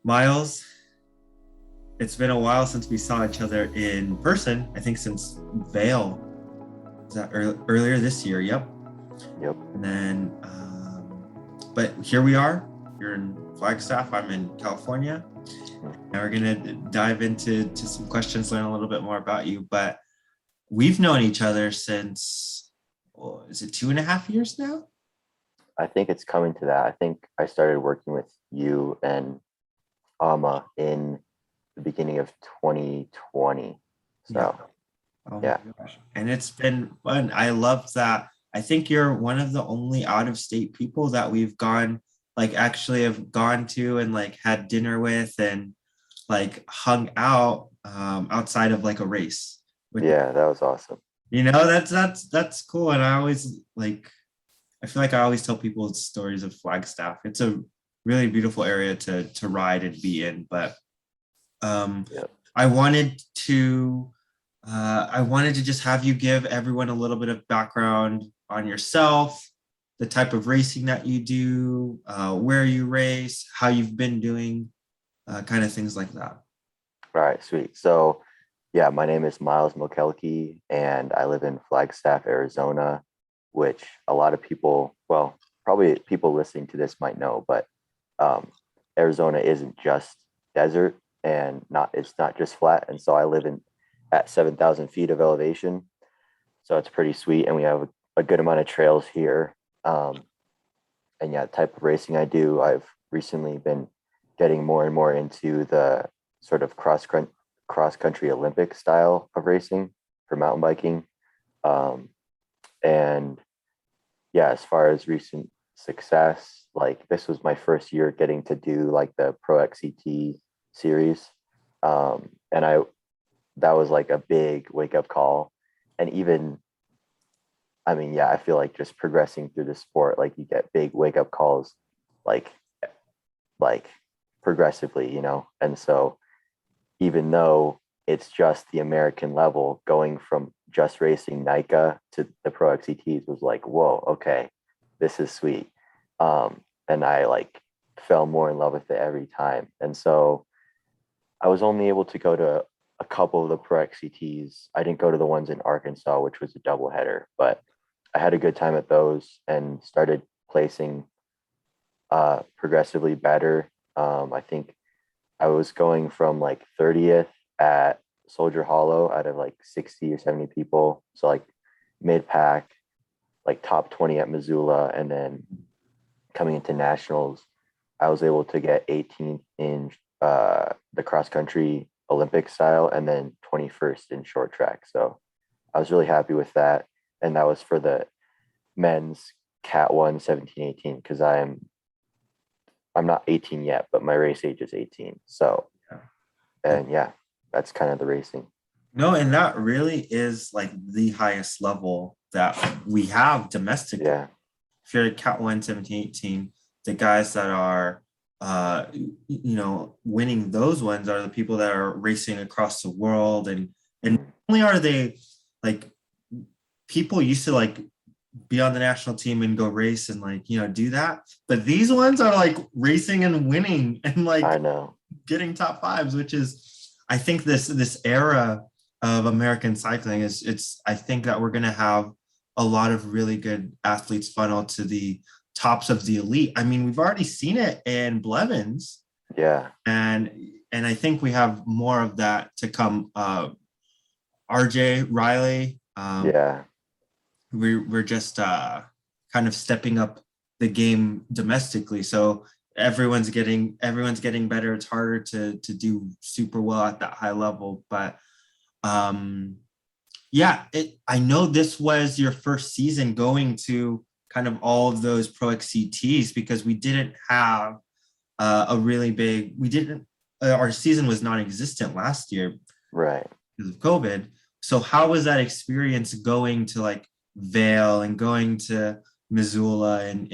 Miles, it's been a while since we saw each other in person. I think since Vail. Is that earlier this year? Yep. Yep. And then, but here we are. You're in Flagstaff. I'm in California. Now we're gonna dive into some questions, learn a little bit more about you. But we've known each other since, is it 2.5 years now? I think it's coming to that. I think I started working with you and Ama in the beginning of 2020. Yeah. So, Oh my yeah. gosh. And it's been fun. I love that. I think you're one of the only out of state people that we've gone, like actually have gone to and like had dinner with and like hung out outside of like a race. Which, Yeah, that was awesome. that's cool. And I always like I feel like I always tell people stories of Flagstaff. It's a really beautiful area to ride and be in. But Yep. I wanted to I wanted to just have you give everyone a little bit of background on yourself, the type of racing that you do, where you race, how you've been doing, kind of things like that. All right, sweet. So, yeah, my name is Miles Mokelke, and I live in Flagstaff, Arizona, which a lot of people, well, probably people listening to this might know, but um, Arizona isn't just desert and it's not just flat. And so I live in at 7,000 feet of elevation. So it's pretty sweet. And we have a good amount of trails here. And yeah, the type of racing I do, I've recently been getting more and more into the sort of cross country Olympic style of racing for mountain biking. Um, and yeah, as far as recent success, like this was my first year getting to do like the Pro XCT series. And that was like a big wake up call. And even, I mean, yeah, I feel like just progressing through the sport, like you get big wake up calls, like, like progressively, And so even though it's just the American level, going from just racing Nica to the Pro XCTs was like, whoa, okay, this is sweet. And I like fell more in love with it every time. And so I was only able to go to a couple of the Pro XCTs. I didn't go to the ones in Arkansas, which was a doubleheader, but I had a good time at those and started placing progressively better. I think I was going from like 30th at Soldier Hollow out of like 60 or 70 people. So like mid pack, like top 20 at Missoula. And then coming into nationals, I was able to get 18th in the cross country Olympic style and then 21st in short track. So I was really happy with that. And that was for the men's Cat 1 17-18 because I'm not 18 yet, but my race age is 18. So, and yeah, that's kind of the racing. No, and that really is like the highest level that we have domestically. Yeah. If you're at Cat 1, 17, 18, the guys that are winning those ones are the people that are racing across the world. And not only are they like people used to like be on the national team and go race and like, do that. But these ones are like racing and winning and like I know. getting top fives, which is, I think this era of American cycling it's I think that we're going to have a lot of really good athletes funnel to the tops of the elite. I mean, we've already seen it in Blevins. Yeah. And I think we have more of that to come. RJ Riley, Yeah. we're just kind of stepping up the game domestically. So everyone's getting better. It's harder to do super well at that high level. But yeah, I know this was your first season going to kind of all of those Pro XCTs because we didn't have we didn't, our season was non-existent last year Right. because of COVID. So how was that experience going to like Vail and going to Missoula and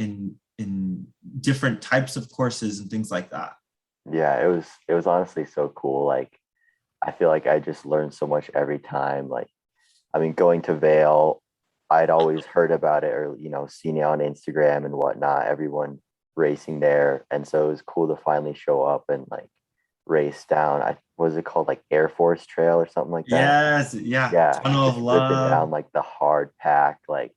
in different types of courses and things like that? Yeah. It was honestly so cool. Like, I feel like I just learned so much every time. Like, I mean, going to Vail, I'd always heard about it or, seen it on Instagram and whatnot, everyone racing there. And so it was cool to finally show up and like race down. I was it called like Air Force Trail or something like that. Yes, yeah. Yeah, Tunnel of just ripping Love. down like the hard pack, like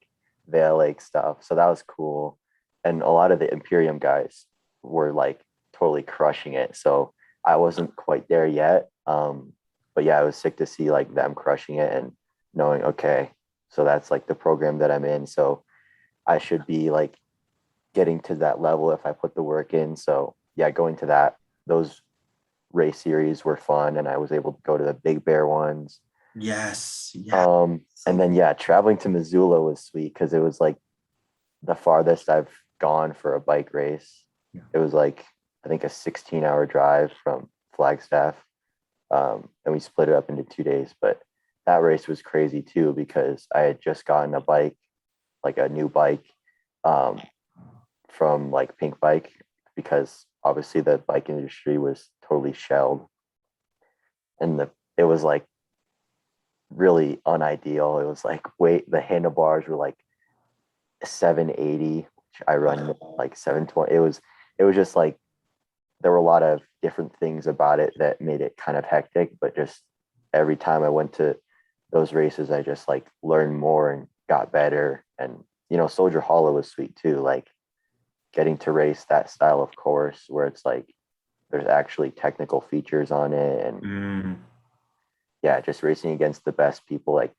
Vale Lake stuff. So that was cool. And a lot of the Imperium guys were like totally crushing it. So I wasn't quite there yet. But yeah, it was sick to see like them crushing it and knowing, okay, so that's like the program that I'm in. So I should be like getting to that level if I put the work in. So yeah, going to those race series were fun and I was able to go to the Big Bear ones. Yes, yeah. And So then yeah, traveling to Missoula was sweet because it was like the farthest I've gone for a bike race. yeah. It was like I think a 16-hour drive from Flagstaff. And we split it up into 2 days. But that race was crazy too because I had just gotten a bike, like a new bike, um, from like Pink Bike, because obviously the bike industry was totally shelled, and it was like really unideal. It was like the handlebars were like 780, which I run like 720. It was just like there were a lot of different things about it that made it kind of hectic, but just every time I went to those races, I just like learned more and got better. And Soldier Hollow was sweet too, like getting to race that style of course where it's like there's actually technical features on it. And Mm, yeah, just racing against the best people, like,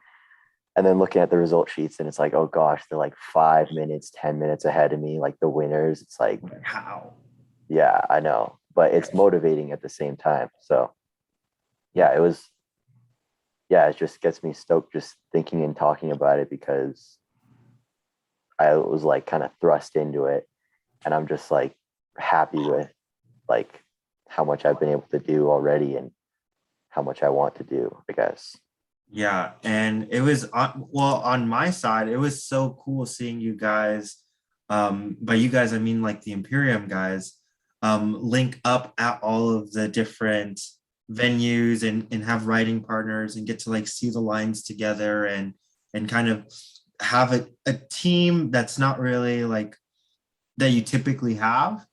and then looking at the result sheets and it's like, oh gosh, they're like 5 minutes, 10 minutes ahead of me, like the winners. It's like, how? yeah, I know, but it's motivating at the same time. So Yeah. yeah, it just gets me stoked just thinking and talking about it because I was like kind of thrust into it, and I'm just like happy with like how much I've been able to do already and how much I want to do, I guess. Yeah, and it was on my side, it was so cool seeing you guys. By you guys, I mean like the Imperium guys, link up at all of the different venues and have writing partners and get to like see the lines together and kind of have a team that's not really like that you typically have.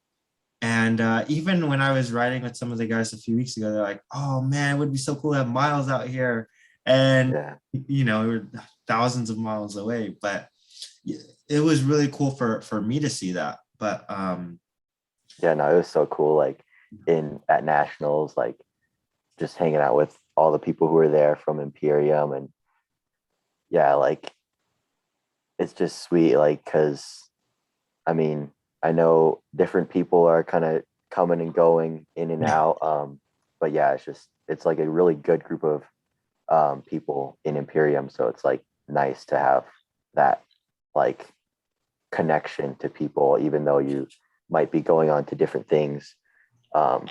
And even when I was riding with some of the guys a few weeks ago, they're like, "Oh man, it would be so cool to have Miles out here." And Yeah. we were thousands of miles away, but it was really cool for me to see that. But Yeah, no, it was so cool. Like in at nationals, like just hanging out with all the people who were there from Imperium. And yeah, like it's just sweet, like because I mean, I know different people are kind of coming and going in and yeah, out. But yeah, it's like a really good group of people in Imperium. So it's like nice to have that like connection to people, even though you might be going on to different things, um,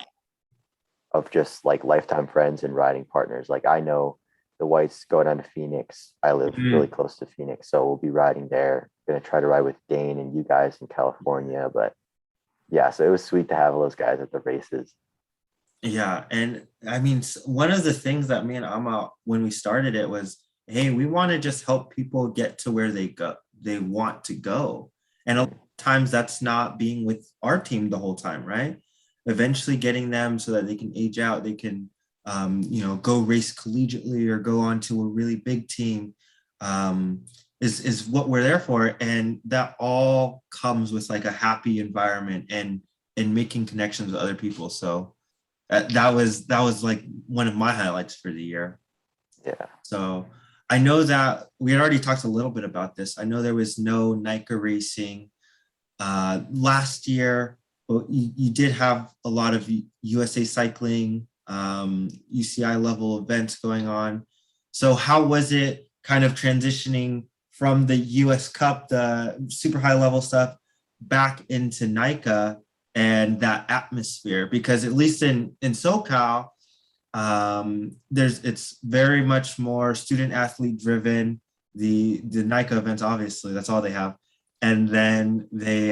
of just like lifetime friends and riding partners. Like I know the Whites go down to Phoenix. I live really Mhm. close to Phoenix, so we'll be riding there. Gonna try to ride with Dane and you guys in California. But yeah, so it was sweet to have all those guys at the races. Yeah, and I mean, one of the things that me and Amma, when we started it, was, hey, we want to just help people get to where they want to go. And a lot Mm. of times that's not being with our team the whole time, right? Eventually getting them so that they can age out, they can, go race collegiately or go on to a really big team, um, is what we're there for. And that all comes with like a happy environment and making connections with other people. So that was like one of my highlights for the year. Yeah. So I know that we had already talked a little bit about this. I know there was no Nica racing last year, but you did have a lot of USA cycling, UCI level events going on. So how was it kind of transitioning from the US Cup, the super high level stuff, back into Nica and that atmosphere? Because at least in SoCal, it's very much more student athlete driven. The Nica events, obviously, that's all they have, and then we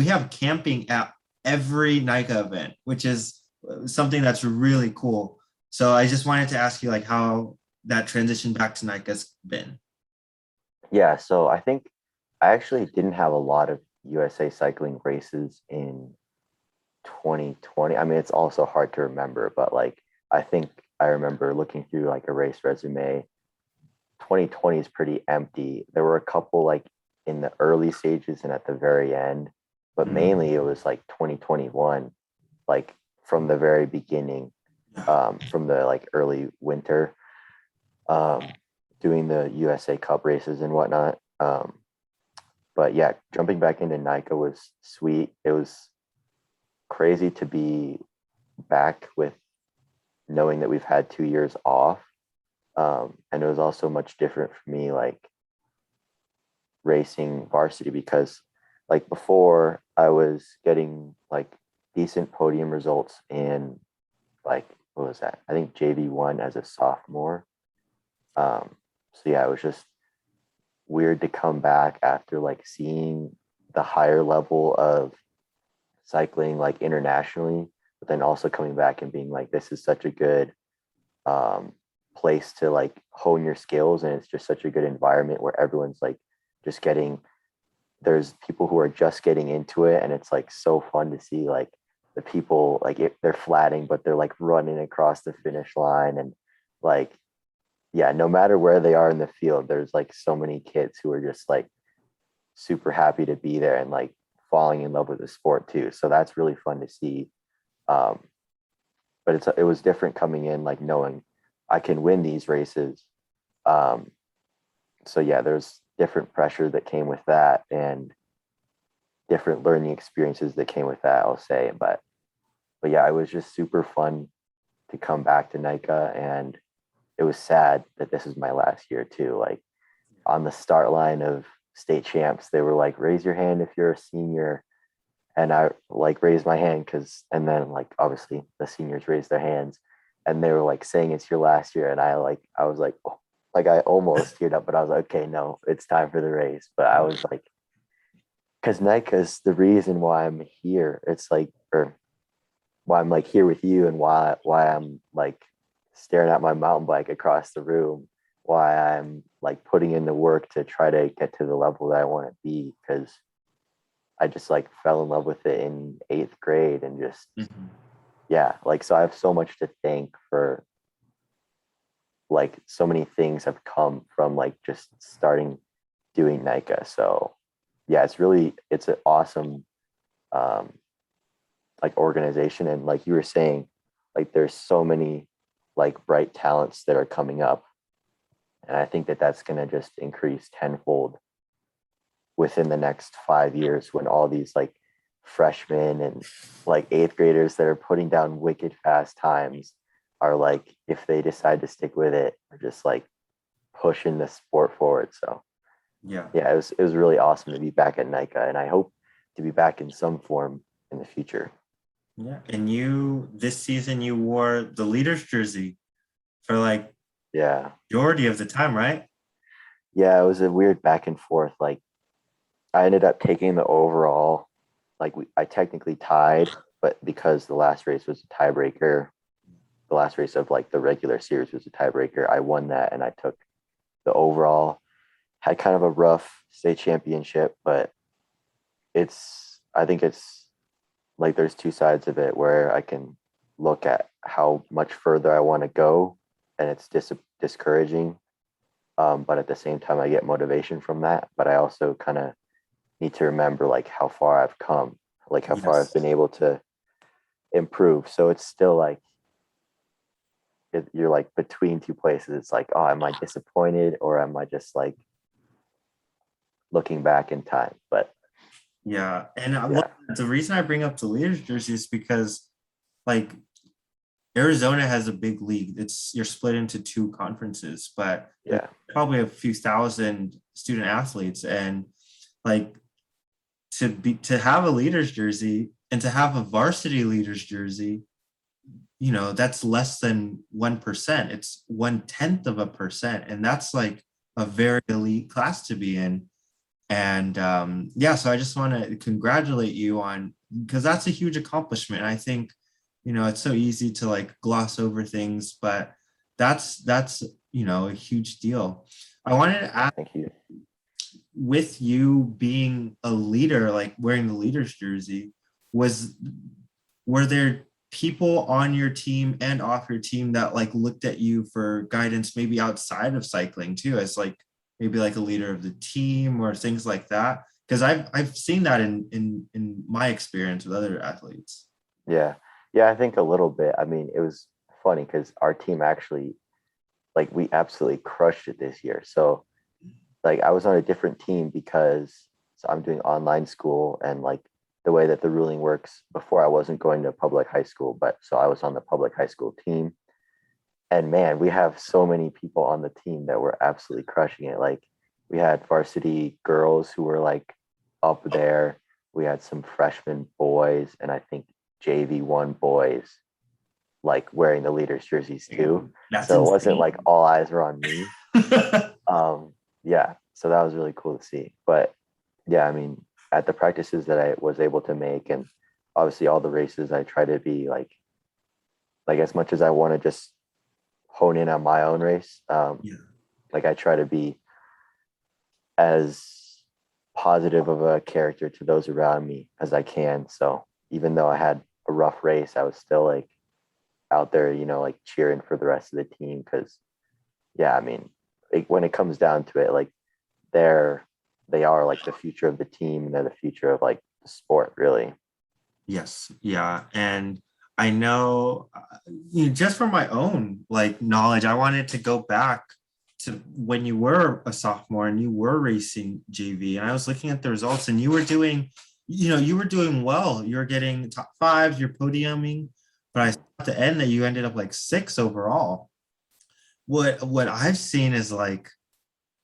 have camping at every Nica event, which is something that's really cool. So I just wanted to ask you like how that transition back to Nica's been. Yeah. So I think I actually didn't have a lot of USA cycling races in 2020. I mean, it's also hard to remember, but like I think I remember looking through like a race resume. 2020 is pretty empty. There were a couple like in the early stages and at the very end, but Mm. mainly it was like 2021, like from the very beginning, from the like early winter, um, doing the USA Cup races and whatnot. But yeah, jumping back into Nica was sweet. It was crazy to be back with knowing that we've had 2 years off. And it was also much different for me, like racing varsity, because like before I was getting like decent podium results in like, what was that? I think JV1 as a sophomore. So yeah, it was just weird to come back after like seeing the higher level of cycling like internationally, but then also coming back and being like, this is such a good um, place to like hone your skills, and it's just such a good environment where everyone's like just getting, there's people who are just getting into it, and it's like so fun to see like the people like they're flatting but they're like running across the finish line, and like yeah, no matter where they are in the field, there's like so many kids who are just like super happy to be there and like falling in love with the sport too. So that's really fun to see. Um, but it was different coming in like knowing I can win these races. Um, so yeah, there's different pressure that came with that and different learning experiences that came with that, I'll say. But yeah, it was just super fun to come back to Nica, and it was sad that this is my last year too. Like on the start line of state champs, they were like, raise your hand if you're a senior. And I like raised my hand and then like obviously the seniors raised their hands, and they were like saying it's your last year. And I was like, oh, like I almost teared up, but I was like, okay, no, it's time for the race. But I was like, because Nika's the reason why I'm here. It's like, or why I'm like here with you, and why I'm like staring at my mountain bike across the room, why I'm like putting in the work to try to get to the level that I want to be, because I just like fell in love with it in 8th grade, and just Mhm. yeah, like so I have so much to thank for, like so many things have come from like just starting doing Nica. So yeah, it's an awesome um like organization, and like you were saying, like there's so many like bright talents that are coming up, and I think that that's going to just increase tenfold within the next 5 years, when all these like freshmen and like 8th graders that are putting down wicked fast times are like, if they decide to stick with it, are just like pushing the sport forward. So Yeah. yeah, it was really awesome to be back at Nica, and I hope to be back in some form in the future. Yeah. And you, this season, you wore the leader's jersey for like Yeah. majority of the time, right? Yeah, it was a weird back and forth. Like I ended up taking the overall. Like I technically tied, but because the last race was a tiebreaker, the last race of like the regular series was a tiebreaker, I won that, and I took the overall. Had kind of a rough state championship, but I think it's like there's two sides of it where I can look at how much further I want to go, and it's discouraging. But at the same time, I get motivation from that. But I also kind of need to remember like how far I've come, like how far I've Yes. been able to improve. So it's still like you're like between two places. It's like, oh, am I disappointed, or am I just like looking back in time? But Yeah. And yeah, the reason I bring up the leader's jersey is because like Arizona has a big league. You're split into two conferences, but there's yeah, probably a few thousand student athletes. And like to have a leader's jersey and to have a varsity leader's jersey, that's less than 1%. It's 1/10%. And that's like a very elite class to be in. And yeah, so I just want to congratulate you on, because that's a huge accomplishment. I think, it's so easy to like gloss over things, but that's a huge deal. I wanted to ask, thank you. with you being a leader, like wearing the leader's jersey, was were there people on your team and off your team that like looked at you for guidance, maybe outside of cycling too, as like maybe like a leader of the team or things like that? Because I've seen that in my experience with other athletes. Yeah. Yeah, I think a little bit. I mean, it was funny because our team actually, like, we absolutely crushed it this year. So, like, I was on a different team because so I'm doing online school, and like the way that the ruling works, before I wasn't going to public high school, but so I was on the public high school team. And man, we have so many people on the team that were absolutely crushing it. Like, we had varsity girls who were like up there. We had some freshman boys, and I think JV1 boys like wearing the leaders jerseys too. That's So it wasn't like insane. all eyes were on me. Yeah, so that was really cool to see. But yeah, I mean, at the practices that I was able to make, and obviously all the races, I try to be like as much as I want to just hone in on my own race. Yeah. Like, I try to be as positive of a character to those around me as I can. So even though I had a rough race, I was still like out there, like cheering for the rest of the team. Cause yeah, I mean, when it comes down to it, like they're, they are like the future of the team, and they're the future of like the sport, really. Yes. Yeah. And I know, just from my own like knowledge, I wanted to go back to when you were a sophomore and you were racing JV, and I was looking at the results, and you were doing, you were doing well. You were getting top fives, you're podiuming, but I saw at the end that you ended up like six overall. What I've seen is like,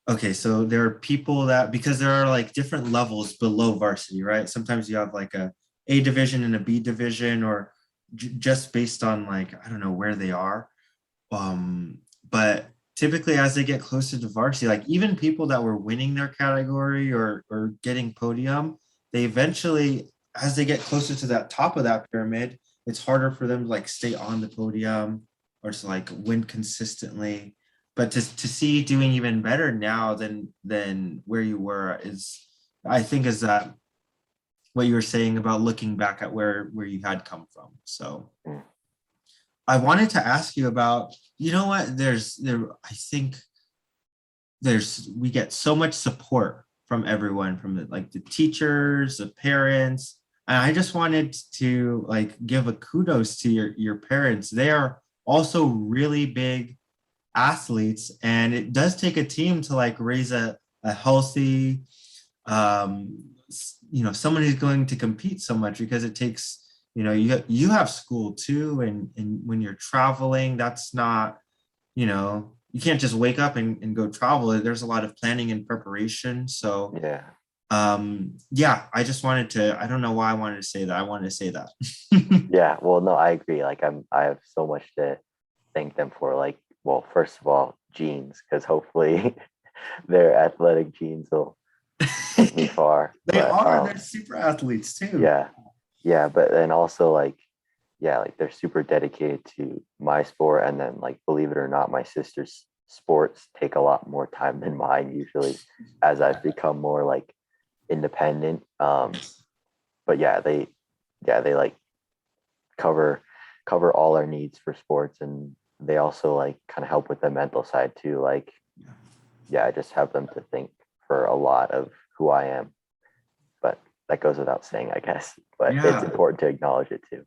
okay, so there are people that, because there are like different levels below varsity, right? Sometimes you have like a division and a B division, or just based on like, I don't know where they are. But typically as they get closer to varsity, like even people that were winning their category or getting podium, they eventually, as they get closer to that top of that pyramid, it's harder for them to like stay on the podium or to like win consistently. But to see doing even better now than where you were is, I think, is that what you were saying about looking back at where you had come from. So Mm. I wanted to ask you about, what, I think we get so much support from everyone, from like the teachers, the parents. And I just wanted to like give a kudos to your parents. They are also really big athletes, and it does take a team to like raise a healthy, someone who's going to compete so much, because it takes, you have school too, and when you're traveling, that's not, you can't just wake up and go travel. There's a lot of planning and preparation. So Yeah. yeah, I just wanted to, I don't know why I wanted to say that. I wanted to say that. Yeah. Well, no, I agree. Like, I have so much to thank them for. Like, well, first of all, genes, because hopefully their athletic genes will take me far. But they're super athletes too. yeah, yeah. But then also, like, yeah, like they're super dedicated to my sport. And then, like, believe it or not, my sister's sports take a lot more time than mine usually, as I've become more like independent. But yeah, they like cover all our needs for sports, and they also like kind of help with the mental side too. Like, yeah, I just have them to thank for a lot of who I am. But that goes without saying, I guess. But it's Yeah. important to acknowledge it too.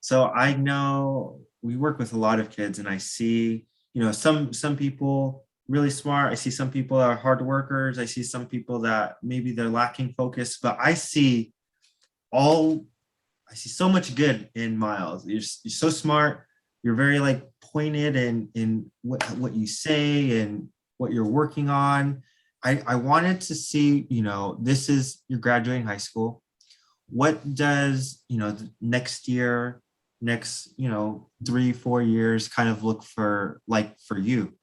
So I know we work with a lot of kids, and I see, some people really smart. I see some people that are hard workers. I see some people that maybe they're lacking focus, but all I see so much good in Miles. You're so smart. You're very like pointed in what you say and what you're working on. I wanted to see, this is, you're graduating high school. What does, next year, next, 3 4 years kind of look for, like, for you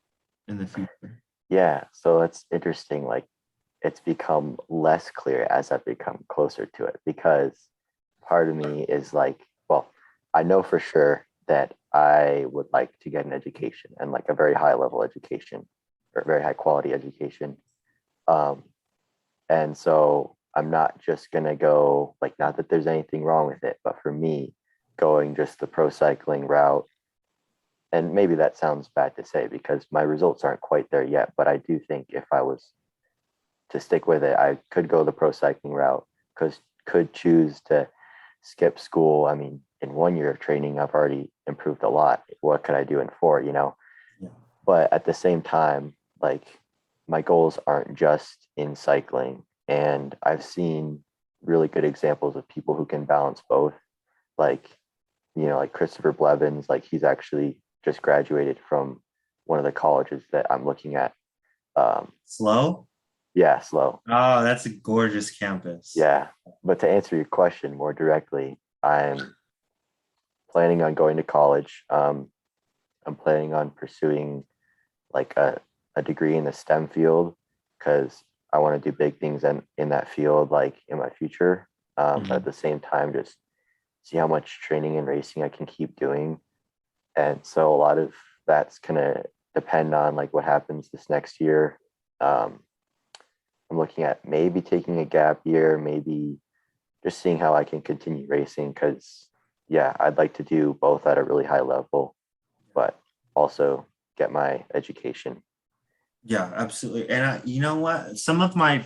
in the future? Yeah, so it's interesting. Like, it's become less clear as I've become closer to it, because part of me is like, well, I know for sure that I would like to get an education, and like a very high level education, or very high quality education. Um, and so I'm not just going to go, like, not that there's anything wrong with it, but for me, going just the pro cycling route, and maybe that sounds bad to say because my results aren't quite there yet, but I do think if I was to stick with it, I could go the pro cycling route, because could choose to skip school. I mean, in 1 year of training, I've already improved a lot. What could I do in 4, Yeah. But at the same time, like, my goals aren't just in cycling. And I've seen really good examples of people who can balance both. Like, like Christopher Blevins, like he's actually just graduated from one of the colleges that I'm looking at. Slow? Yeah, slow. Oh, that's a gorgeous campus. Yeah. But to answer your question more directly, I'm planning on going to college. I'm planning on pursuing like a degree in the STEM field, because I want to do big things in that field, like in my future. But at the same time, just see how much training and racing I can keep doing. And so a lot of that's going to depend on like what happens this next year. I'm looking at maybe taking a gap year, maybe just seeing how I can continue racing, because yeah, I'd like to do both at a really high level, but also get my education. Yeah, absolutely. And you know what? Some of my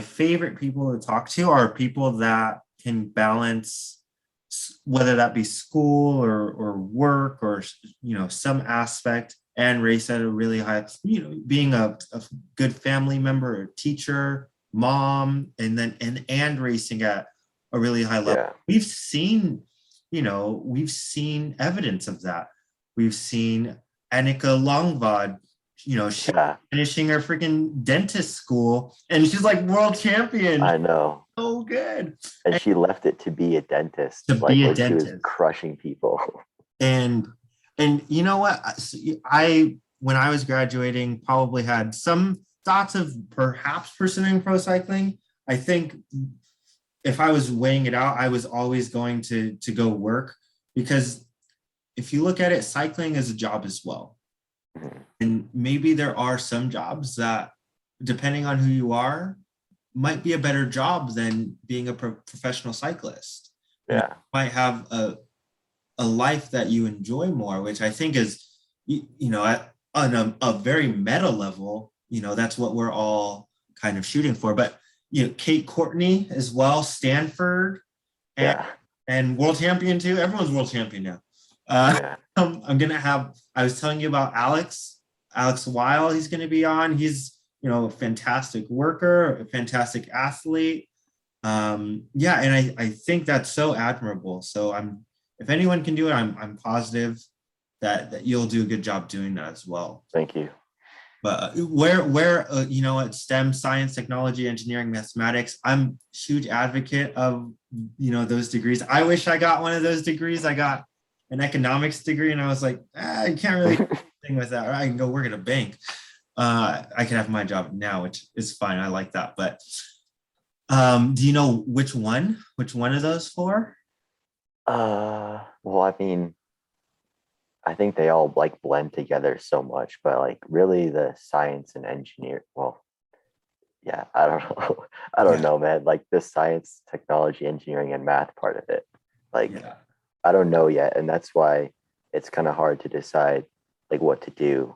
favorite people to talk to are people that can balance whether that be school or work or some aspect and race at a really high, being a good family member or teacher, mom, and then and racing at a really high level. Yeah. We've seen evidence of that. We've seen Annika Longvad, she Yeah, finishing her freaking dentist school and she's like world champion. I know. So good. And And she left it to be a dentist, to like be a when she was dentist. crushing people. And you know what? I when I was graduating probably had some thoughts of perhaps pursuing pro cycling. I think if I was weighing it out, I was always going to go work, because if you look at it, cycling is a job as well. Mhm. And maybe there are some jobs that, depending on who you are, might be a better job than being a professional cyclist. You Yeah. might have a life that you enjoy more, which I think is, on a very meta level, that's what we're all kind of shooting for. But, Kate Courtney as well, Stanford, and, Yeah. and world champion too. Everyone's world champion now. Uh, Yeah. I was telling you about Alex Weil. He's going to be on. He's, a fantastic worker, a fantastic athlete. Yeah. And I think that's so admirable. So if anyone can do it, I'm positive that you'll do a good job doing that as well. Thank you. But where at STEM, science, technology, engineering, mathematics, I'm a huge advocate of, those degrees. I wish I got one of those degrees. I got an economics degree and I was like, I can't really do anything with that. Or I can go work at a bank. I can have my job now, which is fine. I like that. But do you know which one of those for? Well, I mean, I think they all like blend together so much, but like really the science and engineer, well, yeah, I don't know. I don't Yeah. know, man. Like the science, technology, engineering, and math part of it. Like, Yeah. I don't know yet. And that's why it's kind of hard to decide like what to do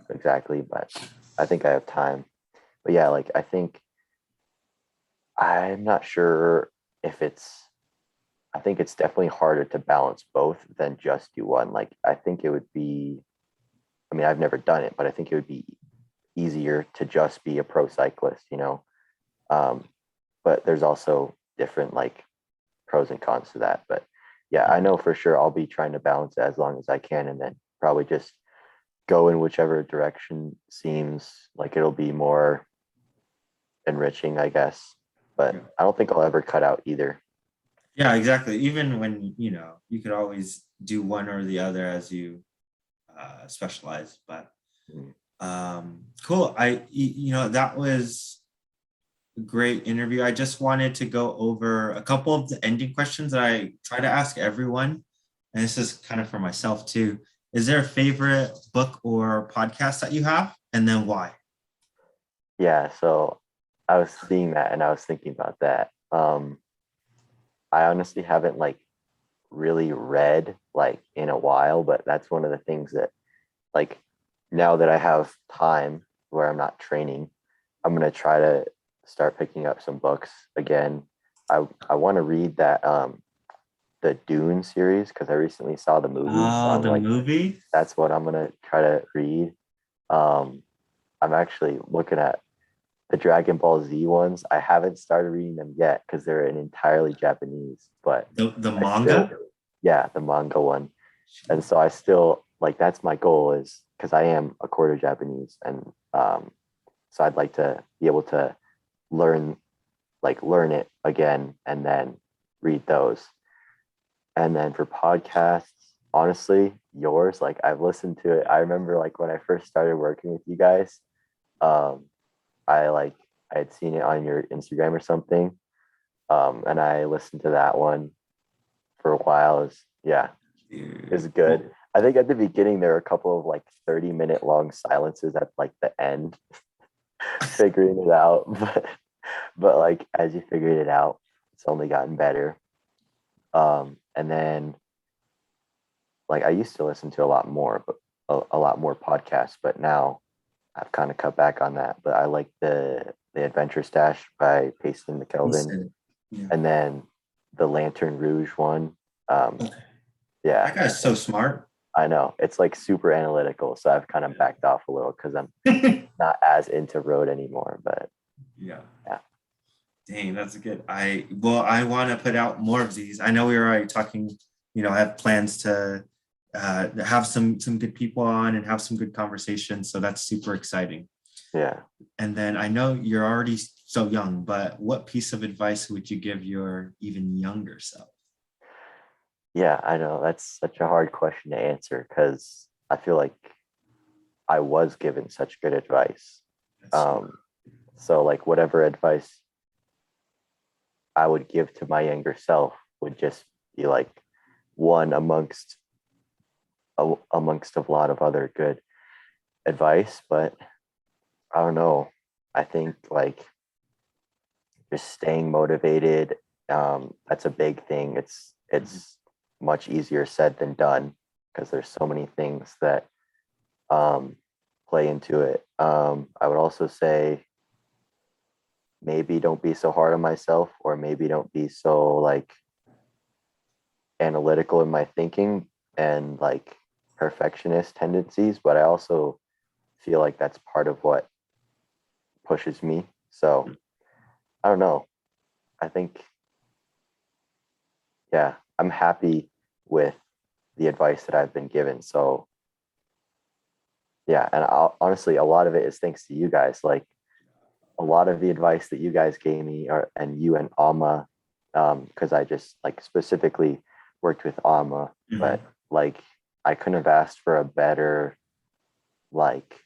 exactly. But I think I have time. But yeah, like I think I'm not sure if I think it's definitely harder to balance both than just do one. Like I think it would be, I mean, I've never done it, but I think it would be easier to just be a pro cyclist. Um, but there's also different like pros and cons to that. But yeah, I know for sure I'll be trying to balance it as long as I can, and then probably just go in whichever direction seems like it'll be more enriching, I guess. But Yeah. I don't think I'll ever cut out either. Yeah, exactly. Even when, you could always do one or the other as you specialize. But Mm. cool. That was a great interview. I just wanted to go over a couple of the ending questions that I try to ask everyone. And this is kind of for myself too. Is there a favorite book or podcast that you have? And then why? Yeah, so I was seeing that and I was thinking about that. I honestly haven't like really read like in a while, but that's one of the things that like now that I have time where I'm not training, I'm gonna try to start picking up some books again. I want to read that the Dune series because I recently saw the movie, so Oh, I'm the like, movie? that's what I'm gonna try to read. Um, I'm actually looking at the Dragon Ball Z ones. I haven't started reading them yet because they're in entirely Japanese, but The I still, manga? yeah, the manga one. And so I still like that's my goal is because I am a quarter Japanese, and so I'd like to be able to learn learn it again and then read those. And then for podcasts, honestly, yours, like I've listened to it. I remember like when I first started working with you guys, um, I had seen it on your Instagram or something. And I listened to that one for a while. Yeah, it's Dude. good. I think at the beginning there were a couple of like 30-minute long silences at like the end, figuring it out. But like as you figured it out, it's only gotten better. And then like I used to listen to a lot more, but a lot more podcasts, but now I've kind of cut back on that. But I like the Adventure Stash by Payson McKelvin, Yeah. and then the Lantern Rouge one. Um, Okay. yeah, That guy's so smart. I know it's like super analytical, so I've kind of backed off a little because I'm not as into road anymore. But Yeah. yeah, Dang, that's good. I want to put out more of these. I know we were already talking, I have plans to have some good people on and have some good conversations. So that's super exciting. yeah, And then I know you're already so young, but what piece of advice would you give your even younger self? yeah. I know that's such a hard question to answer because I feel like I was given such good advice. That's Um, so like whatever advice I would give to my younger self would just be like one amongst a lot of other good advice. But I don't know. I think like just staying motivated. That's a big thing. It's much easier said than done because there's so many things that um, play into it. I would also say maybe don't be so hard on myself, or maybe don't be so like analytical in my thinking and like perfectionist tendencies. But I also feel like that's part of what pushes me. So I don't know. I think, yeah, I'm happy with the advice that I've been given. So yeah, and honestly, a lot of it is thanks to you guys. Like a lot of the advice that you guys gave me, or and you and Alma, because I just like specifically worked with Alma, but Mhm. like I couldn't have asked for a better like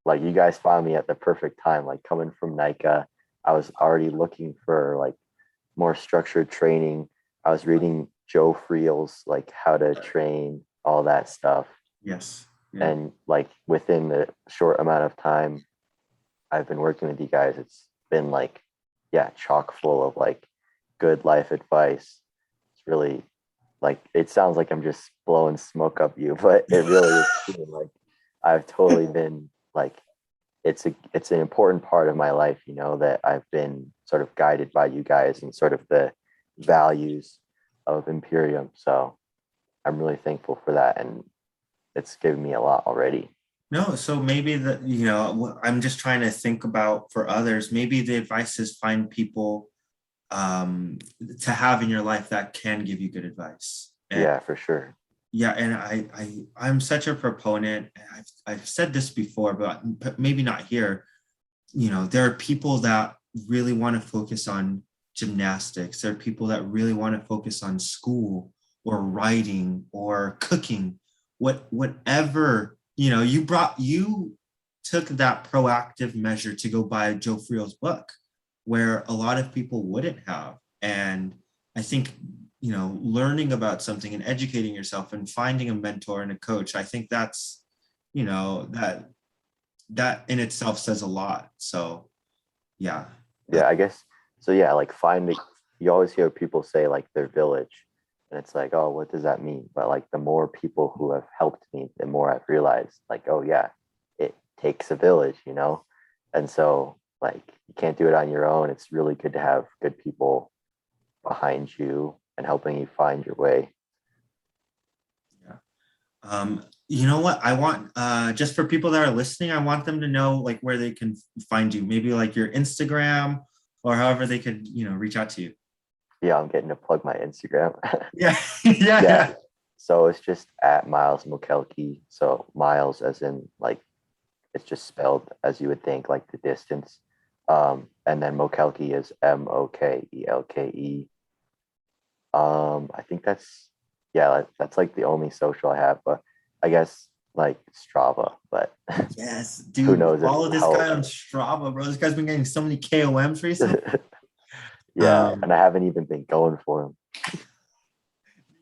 you guys found me at the perfect time. Like coming from Nica, I was already looking for like more structured training. I was reading Joe Friel's like how to train, all that stuff. Yes. Yeah. And like within the short amount of time I've been working with you guys, it's been like, yeah, chock full of like good life advice. It's really like, it sounds like I'm just blowing smoke up you, but it really is true. Like I've totally been like, it's an important part of my life, that I've been sort of guided by you guys and sort of the values of Imperium. So I'm really thankful for that, and it's given me a lot already. No, so maybe I'm just trying to think about for others. Maybe the advice is find people to have in your life that can give you good advice. And Yeah, for sure. yeah, and I'm such a proponent. I've said this before, but maybe not here. There are people that really want to focus on gymnastics. There are people that really want to focus on school or writing or cooking. Whatever, you took that proactive measure to go buy Joe Friel's book, where a lot of people wouldn't have. And I think, learning about something and educating yourself and finding a mentor and a coach, I think that in itself says a lot. So Yeah. Yeah, I guess so. Yeah, like finding, you always hear people say like their village, and it's like, oh, what does that mean? But like the more people who have helped me, the more I've realized like, oh yeah, it takes a village, you know? And so like you can't do it on your own. It's really good to have good people behind you and helping you find your way. Yeah. You know what? I want just for people that are listening, I want them to know like where they can find you. Maybe like your Instagram or however they could, reach out to you. Yeah, I'm getting to plug my Instagram. Yeah. Yeah. Yeah. Yeah. So it's just at Miles Mokelke. So Miles as in like it's just spelled as you would think, like the distance. And then Mokelke is Mokelke. I think that's yeah, that's like the only social I have, but I guess like Strava, but Yes, who dude. knows if Follow it'll this guy help. on Strava, bro. This guy's been getting so many KOMs recently. Yeah, Um, and I haven't even been going for him.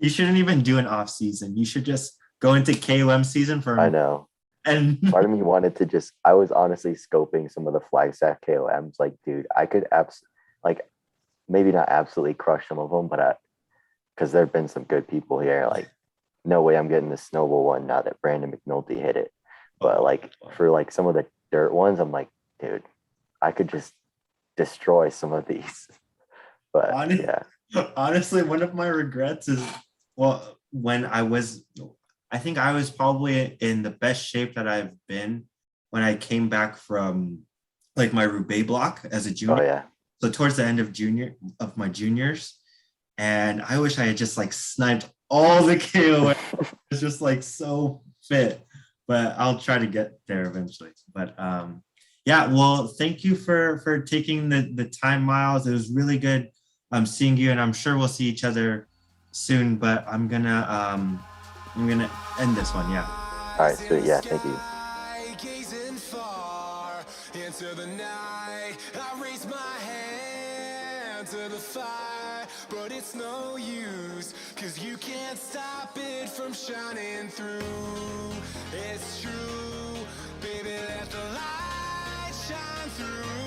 you shouldn't even do an off season. You should just go into KOM season I for know. and Part of me wanted to just, I was honestly scoping some of the Flagstaff KOMs. Like, dude, I could like maybe not absolutely crush some of them, but because there have been some good people here. Like, no way I'm getting the snowball one now that Brandon McNulty hit it. But like for like some of the dirt ones, I'm like, dude, I could just destroy some of these. But Hon- yeah, honestly, one of my regrets is well, I think I was probably in the best shape that I've been when I came back from like my Roubaix block as a oh junior. yeah, So towards the end of my juniors, and I wish I had just like sniped all the KO. It's just like so fit, but I'll try to get there eventually. But yeah, well, thank you for taking the time, Miles. It was really good seeing you, and I'm sure we'll see each other soon. But I'm gonna end this one. Yeah. all right, sweet, yeah, thank you. Gazing far into the night, I raise my hand to the fire, but it's no use, 'cause you can't stop it from shining through. It's true, baby, let the light shine through.